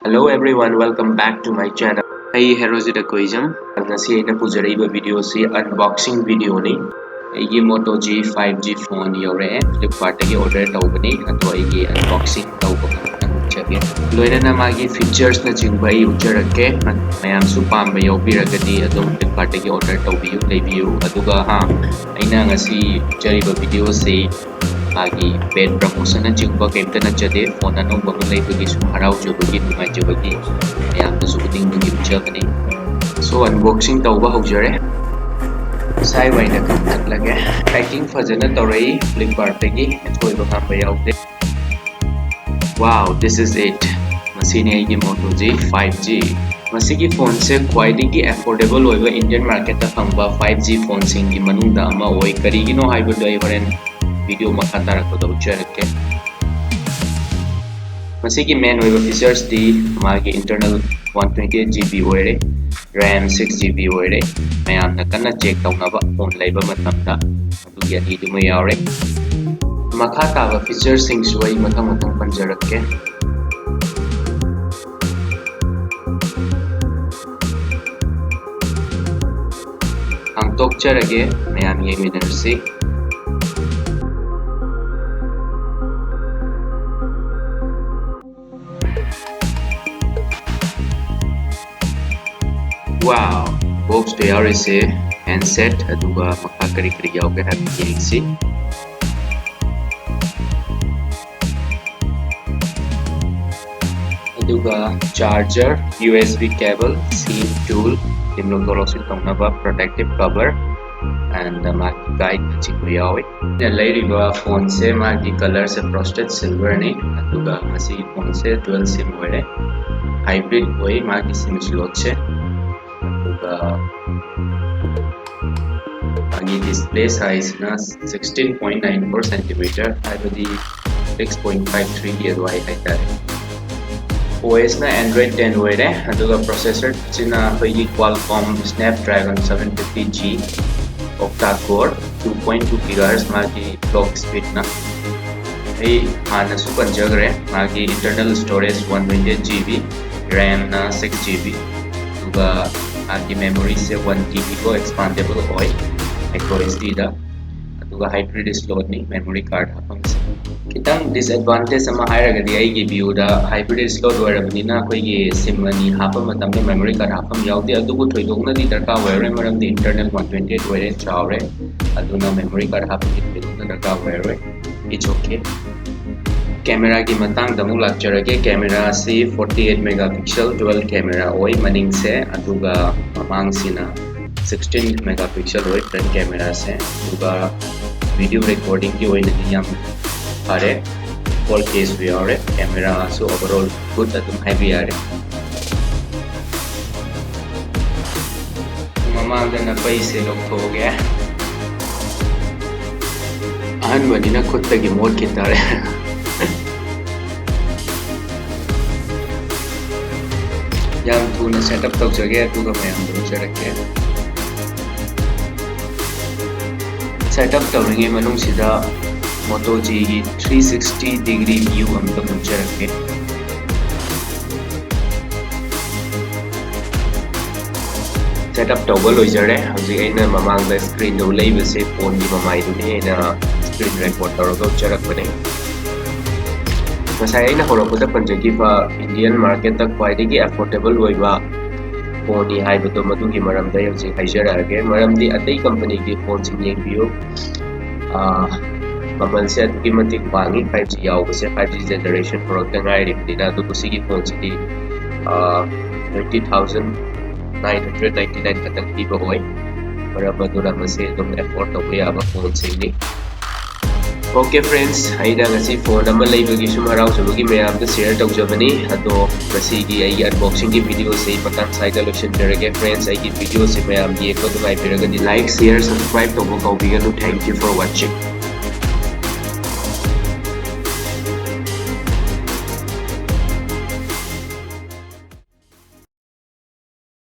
Hello everyone, welcome back to my channel. I Herozida Koizam. Ngasi aina pujariba video si unboxing video ni. Aigi Moto G 5G phone yore Flipkart tagi order tawbani ado aigi unboxing tawba chabe. Loina na magi features na chingbai ujarake mayam su pamba yawbiragadi adum Flipkart tagi order tawbiyu leibiyu aduga ha aina ngasi jariba video si magi bed promotion na chingba kemta na chade phone anong bang leibagi su harau jobagi numai jobagi mayam na su ding ding chakani. So unboxing tawba hojare. Sai vai na kam tak lage packing fajana torai Flipkart tagi thoi ba kam bayaude. Wow, this is it. Masini aigi Moto G 5G. Masigi phone se quite affordable oiba Indian market ta phangba 5G phone sing gi manungda ama oi karigino haiba dai horen video makha tarak do charake. Masigi main oiba features di magi internal 128GB oire RAM 6GB oire mayamna kanna check tawnaba phone laiba matamda adugi ani duma yaure makha taba features sing suai mathang panjarakke. ang tokcharage mayam yeminarsi. Wow, box to yarise handset aduga makha kari yauge happy yengsi. aduga charger, USB cable, SIM tool, timlongolosin tawnaba protective cover and magi guide chingbu yawi. Lairiba phone se magi color se frosted silver ni aduga masi phone se dual sim oire hybrid oi magi sim slot se aduga magi display size na 16.94 cm haibadi 6.53 di adwai haitare. OS na Android 10 oire aduga processor china hoigi Qualcomm Snapdragon 750G octa core 2.2 GHz magi clock speed na ai hana su panjagre magi internal storage 128GB RAM na 6GB aduga magi memory se 1TB ko expandable oi microSD da aduga hybrid slot ni memory card hapang kitang disadvantage ama hairagadi aigi view da hybrid slot oirabnina akoigi sim ani hapa matamda memory card hapam yaude adugu thoidokna di darka oire maramdi internal 128 oire chawre aduna memory card hapam ki thoidokna darka oire. It's okay. Camera ki matang damu lakcharage camera si 48 megapixel dual camera oi maning se aduga mamang sina 16 megapixel oi front camera se aduga video recording ki oina di yam are 4K we are camera so overall good adum heavy are mamang na paise log ho gaya ahan badina khud tagi mod kitare yam thuna setup tawjage aduga mayam dum charake setup tawringe manung sida Moto G 360-degree view amta munjarake. Setup tawba loijare hauji aina mamangda screen do leiba se phone ni mamai duni aina screen record tawraga charakbane. Masai aina horokoda panjagi ba Indian market ta quite affordable oiba phone ni haibado madugi maramda hauji haijarage maramdi atei company ki phone sing yengbiyo mamal se adugi matik bangi 5G yaubase 5G generation product ngai rimdina adu kusigi phone sidi 30,999 katang piba hoy para madura mase dum afford tawya aba phone sini. Okay friends, aina ngasi phone ama leibagi sum harau sabagi mayam da share tawjabani ado ngasigi ai unboxing ki video se patang side lotion jarage friends ai ki video se mayam ye ko dumai piraga di like share subscribe to go biganu. Thank you for watching.